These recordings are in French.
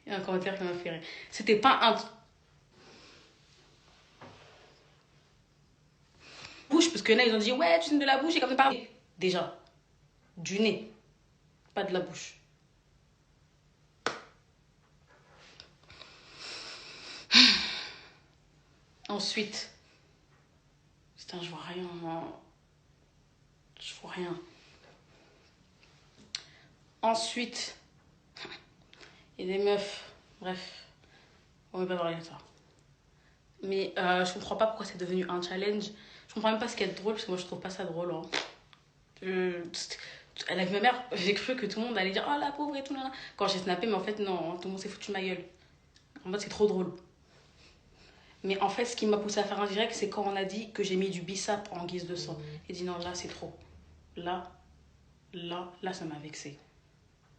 Il y a un commentaire qui m'a fait rire. C'était pas un bouche, parce que là, ils ont dit, ouais, tu signes de la bouche et comme ça parle. Déjà, du nez, pas de la bouche. Ensuite, putain, je vois rien. Je vois rien. Ensuite, il y a des meufs. Bref, on va pas parler de ça. Mais je comprends pas pourquoi c'est devenu un challenge. Je comprends même pas ce qui est drôle, parce que moi je trouve pas ça drôle. Hein. Je... Avec ma mère, j'ai cru que tout le monde allait dire oh la pauvre et tout. Là. Quand j'ai snappé, mais en fait, non, tout le monde s'est foutu de ma gueule. En fait, c'est trop drôle. Mais en fait, ce qui m'a poussé à faire un direct, c'est quand on a dit que j'ai mis du bissap en guise de sang. J'ai dit non, là, c'est trop. Là, là, ça m'a vexé.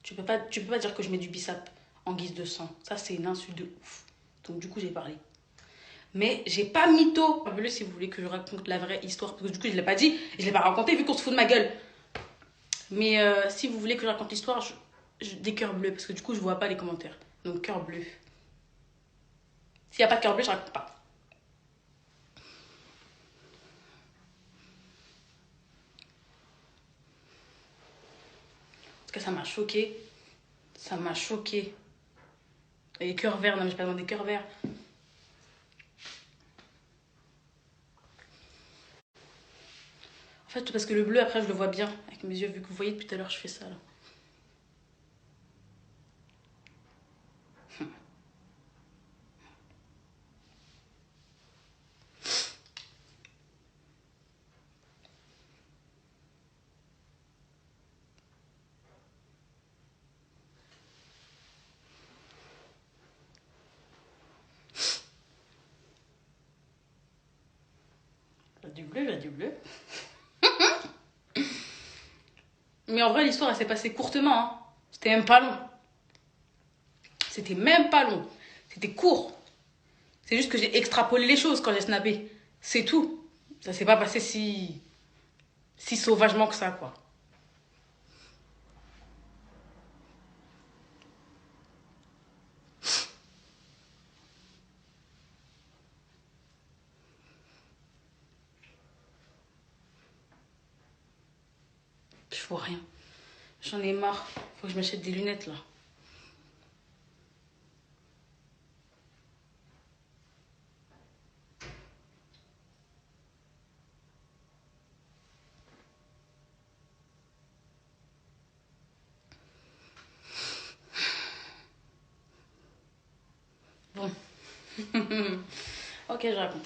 Tu peux pas dire que je mets du bissap en guise de sang. Ça, c'est une insulte de ouf. Donc, du coup, j'ai parlé. Mais j'ai pas mytho. Appelez si vous voulez que je raconte la vraie histoire. Parce que du coup, je l'ai pas dit. Je l'ai pas raconté vu qu'on se fout de ma gueule. Mais si vous voulez que je raconte l'histoire, des cœurs bleus. Parce que du coup, je vois pas les commentaires. Donc, cœur bleu. S'il y a pas de cœur bleu, je raconte pas. En tout cas, ça m'a choqué. Ça m'a choqué. Et cœur vert, non, mais j'ai pas demandé cœur vert. En fait, parce que le bleu, après, je le vois bien avec mes yeux, vu que vous voyez depuis tout à l'heure, je fais ça là. J'ai du bleu, j'ai du bleu. Mais en vrai, l'histoire, elle s'est passée courtement. Hein. C'était même pas long. C'était même pas long. C'était court. C'est juste que j'ai extrapolé les choses quand j'ai snappé. C'est tout. Ça s'est pas passé si sauvagement que ça, quoi. Je vois rien. J'en ai marre. Faut que je m'achète des lunettes, là. Bon. Ok, je raconte.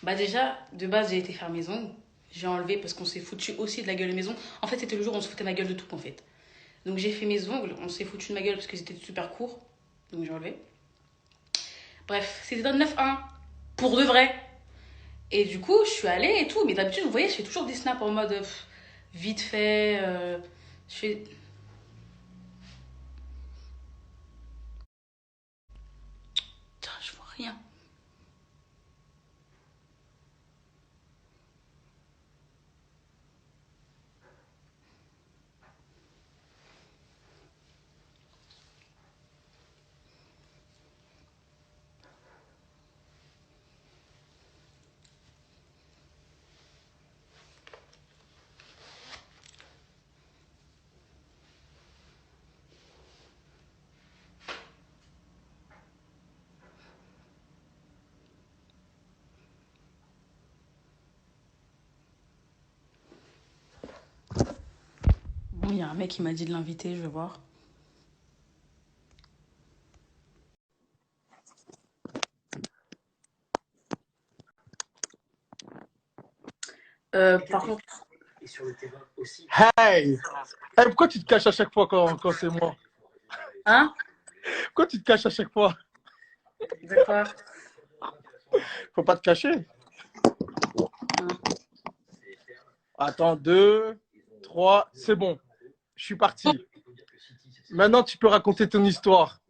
Bah déjà, de base, j'ai été faire mes ongles. J'ai enlevé parce qu'on s'est foutu aussi de la gueule de mes ongles. En fait, c'était le jour où on se foutait de ma gueule de tout, en fait. Donc j'ai fait mes ongles. On s'est foutu de ma gueule parce qu'ils étaient super courts. Donc j'ai enlevé. Bref, c'était dans le 9-1. Pour de vrai. Et du coup, je suis allée et tout. Mais d'habitude, vous voyez, je fais toujours des snaps en mode vite fait. Je fais. Putain, je vois rien. Bon, il y a un mec qui m'a dit de l'inviter, je vais voir. Par contre. Hey! Hey, pourquoi tu te caches à chaque fois quand c'est moi? Hein? Pourquoi tu te caches à chaque fois? De quoi? Faut pas te cacher. Hein. Attends, 2, 3, c'est bon. Je suis parti. Maintenant, tu peux raconter ton histoire.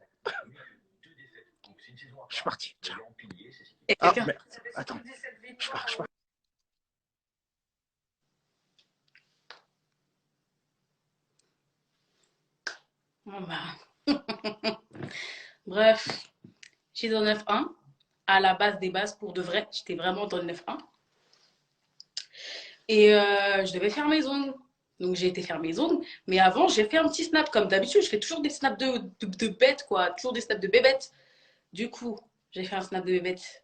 Je suis parti. Ciao. Et Ah, quelqu'un? merde. Attends. Je pars. Bon, bah. Bref, j'étais dans le 9-1. À la base des bases, pour de vrai, j'étais vraiment dans le 9-1. Et je devais faire mes ongles. Donc j'ai été faire mes ongles. Mais avant, j'ai fait un petit snap. Comme d'habitude, je fais toujours des snaps de bête, quoi. Toujours des snaps de bébête. Du coup, j'ai fait un snap de bébête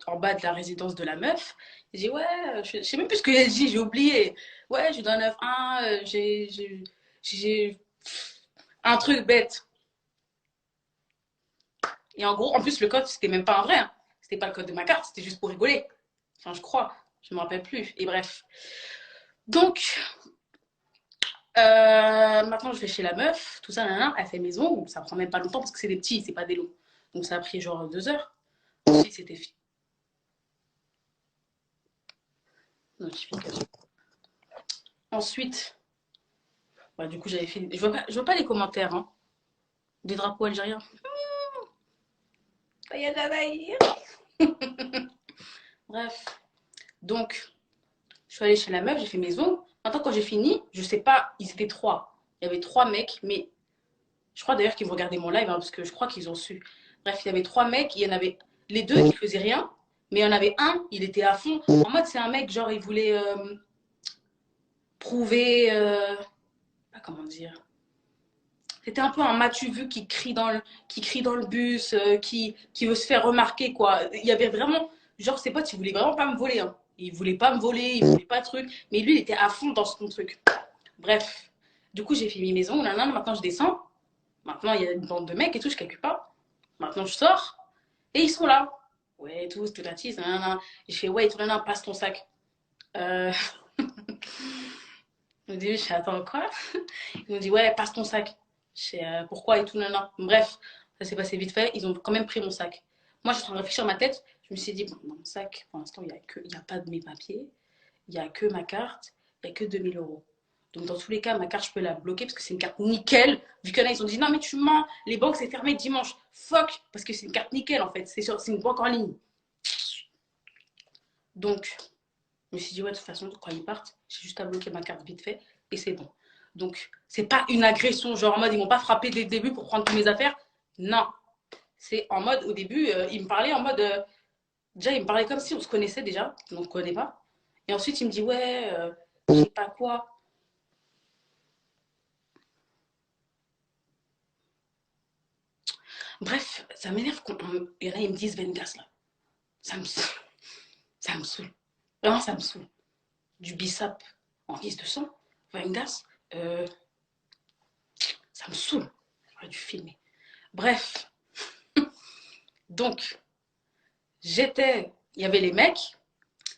en bas de la résidence de la meuf. J'ai dit, ouais, je sais même plus ce que j'ai dit, j'ai oublié. Ouais, je donne 9-1, j'ai un truc bête. Et en gros, en plus, le code, c'était même pas un vrai. Hein. C'était pas le code de ma carte, c'était juste pour rigoler. Enfin, je crois. Je me rappelle plus. Et bref. Donc, maintenant, je vais chez la meuf, tout ça, nanana, elle fait mes ongles. Ça prend même pas longtemps parce que c'est des petits, c'est pas des longs. Donc, ça a pris genre 2 heures. Ensuite, c'était fini. Notification. Ensuite, bah, du coup, j'avais fini. Je vois pas les commentaires hein, des drapeaux algériens. Bref. Donc, je suis allée chez la meuf, j'ai fait mes ongles. Maintenant, quand j'ai fini, je sais pas, ils étaient trois. Il y avait trois mecs, mais je crois d'ailleurs qu'ils vont regarder mon live hein, parce que je crois qu'ils ont su. Bref, il y avait trois mecs, il y en avait les deux qui faisaient rien, mais il y en avait un, il était à fond. En mode, c'est un mec, genre, il voulait prouver. Comment dire. C'était un peu un m'as-tu vu qui crie dans le bus, qui veut se faire remarquer, quoi. Il y avait vraiment, genre, ses potes, ils voulaient vraiment pas me voler. Hein. Ils voulaient pas me voler, ils voulaient pas de truc. Mais lui, il était à fond dans son truc. Bref. Du coup, j'ai fini mes ongles. Maintenant, je descends. Maintenant, il y a une bande de mecs et tout, je calcule pas. Maintenant, je sors. Et ils sont là. Ouais, tous, tout la tease. Nanana. Je fais, ouais, tout, nanana, passe ton sac. Euh... Au début, je fais, attends, quoi? Ils m'ont dit, ouais, passe ton sac. Je sais pourquoi et tout, nanana. Bref, ça s'est passé vite fait. Ils ont quand même pris mon sac. Moi, je suis en train de réfléchir dans ma tête. Je me suis dit, bon, dans mon sac, pour l'instant, il y a pas de mes papiers. Il n'y a que ma carte. Il n'y a que 2000 euros. Donc, dans tous les cas, ma carte, je peux la bloquer parce que c'est une carte nickel. Vu qu'il y en a, ils ont dit, non, mais tu mens. Les banques, c'est fermé dimanche. Fuck. Parce que c'est une carte nickel, en fait. C'est une banque en ligne. Donc, je me suis dit, ouais, de toute façon, quand ils partent, j'ai juste à bloquer ma carte vite fait et c'est bon. Donc, c'est pas une agression, genre en mode, ils m'ont pas frappé dès le début pour prendre toutes mes affaires. Non. C'est en mode, au début, ils me parlaient en mode. Déjà, ils me parlaient comme si on se connaissait déjà, on ne se connaît pas. Et ensuite, il me dit, ouais, je sais pas quoi. Bref, ça m'énerve quand il y en a, ils me disent Vengas là. Ça me, saoule. Ça me saoule. Vraiment, ça me saoule. Du bissap en guise de sang, Vengas, euh, ça me saoule. J'aurais dû filmer. Bref, donc, il y avait les mecs.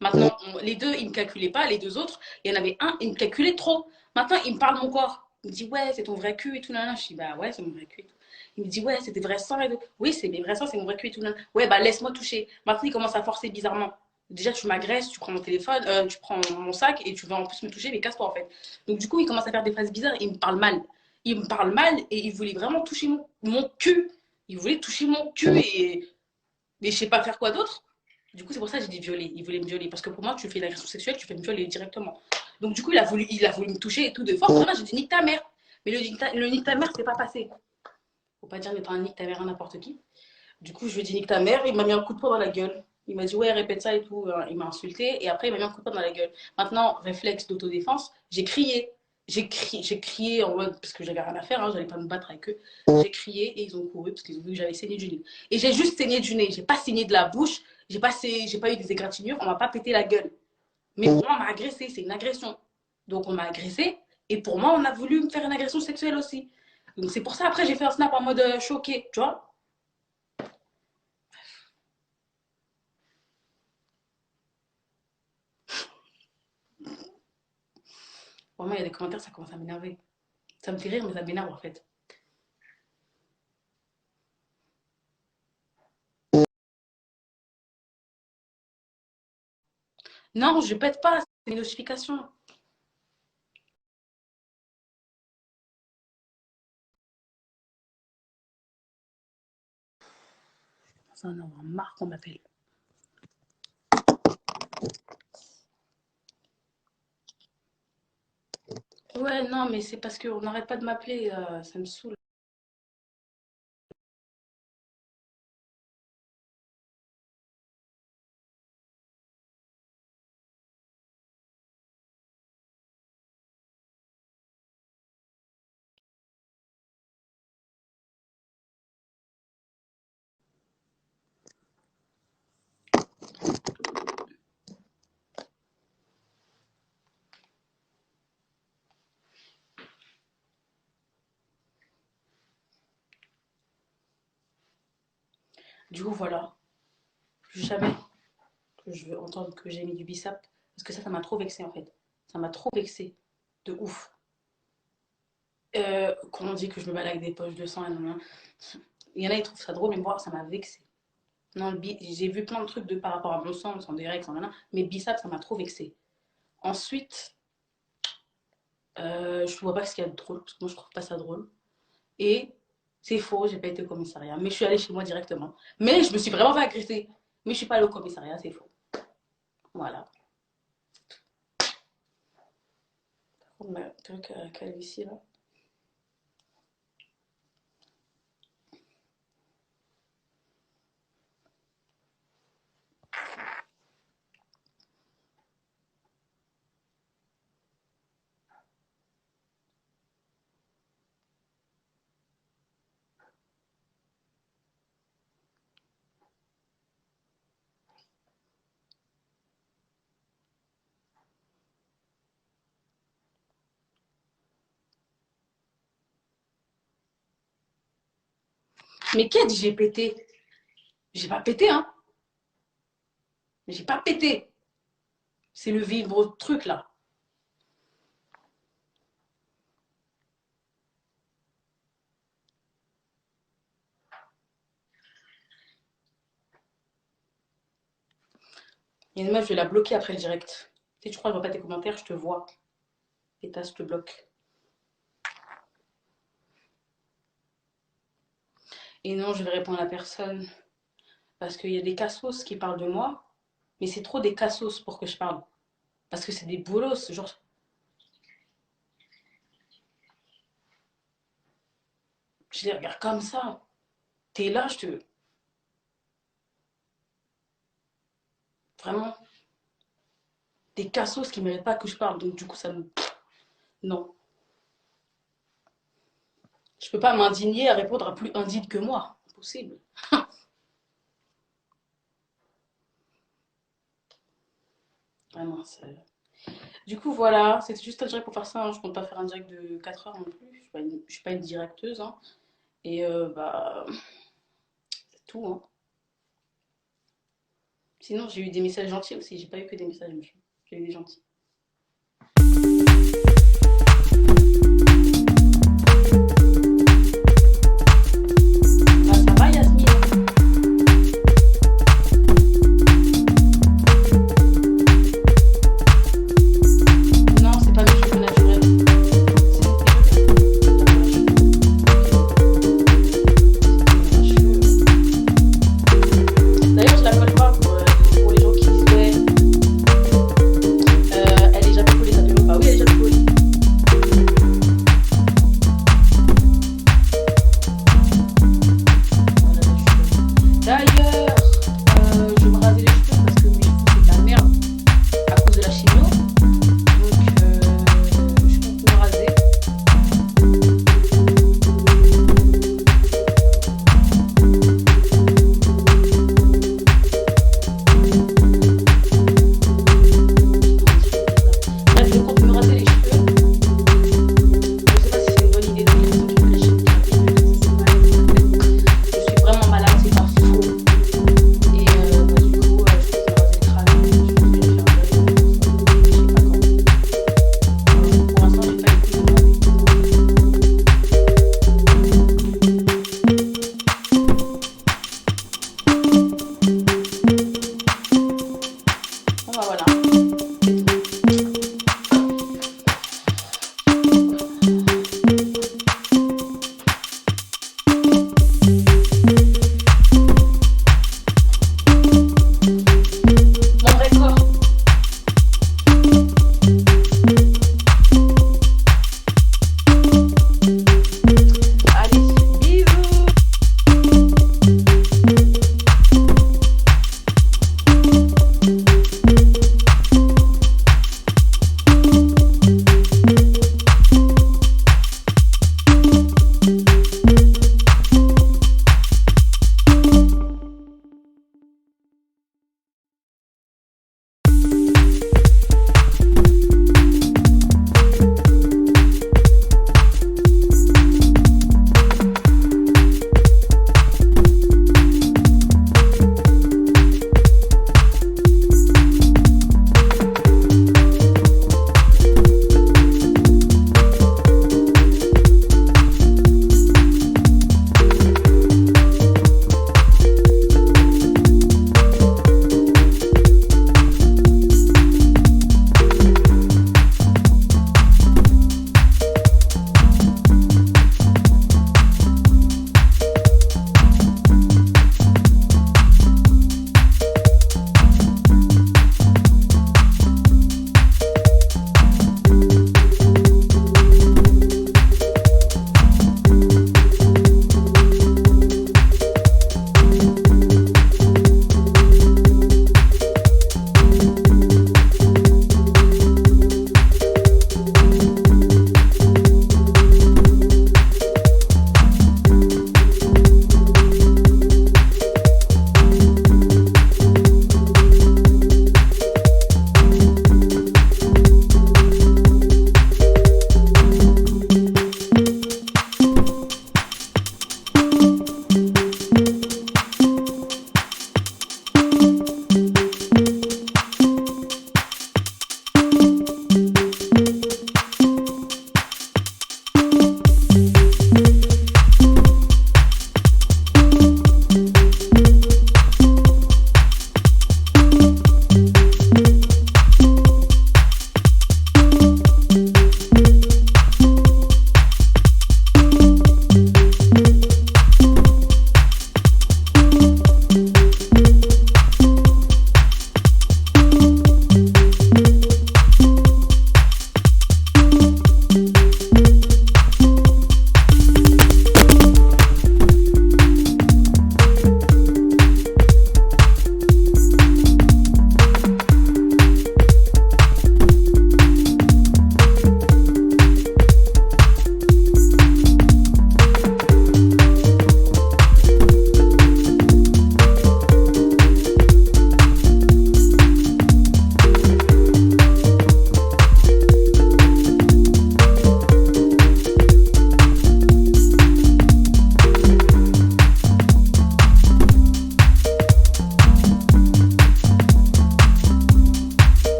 Maintenant, les deux, ils ne me calculaient pas. Les deux autres, il y en avait un, il me calculait trop. Maintenant, il me parle mon corps. Il me dit, ouais, c'est ton vrai cul et tout. Nan, nan. Je dis, bah ouais, c'est mon vrai cul et tout. Il me dit, ouais, c'est tes vrais seins et tout. Oui, c'est mes vrais seins, c'est mon vrai cul et tout. Nan. Ouais, bah laisse-moi toucher. Maintenant, il commence à forcer bizarrement. Déjà, tu m'agresses, tu prends mon téléphone, tu prends mon sac et tu veux en plus me toucher, mais casse-toi en fait. Donc, du coup, il commence à faire des phrases bizarres et il me parle mal. Il me parle mal et il voulait vraiment toucher mon cul. Il voulait toucher mon cul et je sais pas faire quoi d'autre. Du coup, c'est pour ça que j'ai dit violer. Il voulait me violer. Parce que pour moi, tu fais une agression sexuelle, tu fais me violer directement. Donc, du coup, il a voulu me toucher et tout de force. Voilà, j'ai dit nique ta mère. Mais le nique ta mère, c'est pas passé. Faut pas dire un nique ta mère à n'importe qui. Du coup, je lui ai dit nique ta mère. Il m'a mis un coup de poing dans la gueule. Il m'a dit ouais, répète ça et tout. Il m'a insulté. Et après, il m'a mis un coup de poing dans la gueule. Maintenant, réflexe d'autodéfense, j'ai crié. J'ai crié en mode, parce que j'avais rien à faire, hein, j'allais pas me battre avec eux. J'ai crié et ils ont couru parce qu'ils ont vu que j'avais saigné du nez. Et j'ai juste saigné du nez, j'ai pas saigné de la bouche, j'ai pas eu des égratignures, on m'a pas pété la gueule. Mais pour moi, on m'a agressé, c'est une agression. Donc on m'a agressé et pour moi, on a voulu me faire une agression sexuelle aussi. Donc c'est pour ça, après, j'ai fait un snap en mode choqué, tu vois. Vraiment, il y a des commentaires, ça commence à m'énerver. Ça me fait rire, mais ça m'énerve en fait. Non, je pète pas, c'est une notification. Ça en a marre qu'on m'appelle. Ouais, non, mais c'est parce qu'on n'arrête pas de m'appeler, ça me saoule. Du coup, voilà. Plus jamais que je veux entendre que j'ai mis du bissap. Parce que ça m'a trop vexé en fait. Ça m'a trop vexé. De ouf. Quand on dit que je me balade avec des poches de sang, il y en a, ils trouvent ça drôle, mais moi, ça m'a vexé. Non, j'ai vu plein de trucs par rapport à mon sang, sans des règles, sans rien. Mais bissap, ça m'a trop vexé. Ensuite, je vois pas ce qu'il y a de drôle, parce que moi, je trouve pas ça drôle. Et c'est faux, j'ai pas été au commissariat. Mais je suis allée chez moi directement. Mais je me suis vraiment fait agresser. Mais je suis pas allée au commissariat, c'est faux. Voilà. Par contre, ma truc à calvitie, là. Mais qui a dit j'ai pété? J'ai pas pété, hein. J'ai pas pété. C'est le vivre truc, là. Il y a une meuf, je vais la bloquer après le direct. Si tu crois que je vois pas tes commentaires, je te vois. Pétasse, je te bloque. Et non, je vais répondre à personne. Parce qu'il y a des cassos qui parlent de moi. Mais c'est trop des cassos pour que je parle. Parce que c'est des bolos. Genre, je les regarde comme ça. T'es là, je te. Vraiment. Des cassos qui méritent pas que je parle. Donc, du coup, ça me. Non. Je peux pas m'indigner à répondre à plus indigne que moi. Impossible. Vraiment, c'est. Du coup, voilà, c'est juste un direct pour faire ça, hein. Je compte pas faire un direct de 4 heures non plus. Je suis pas une directeuse, hein. Et bah, c'est tout, hein. Sinon, j'ai eu des messages gentils aussi. J'ai pas eu que des messages méchants. J'ai eu des gentils.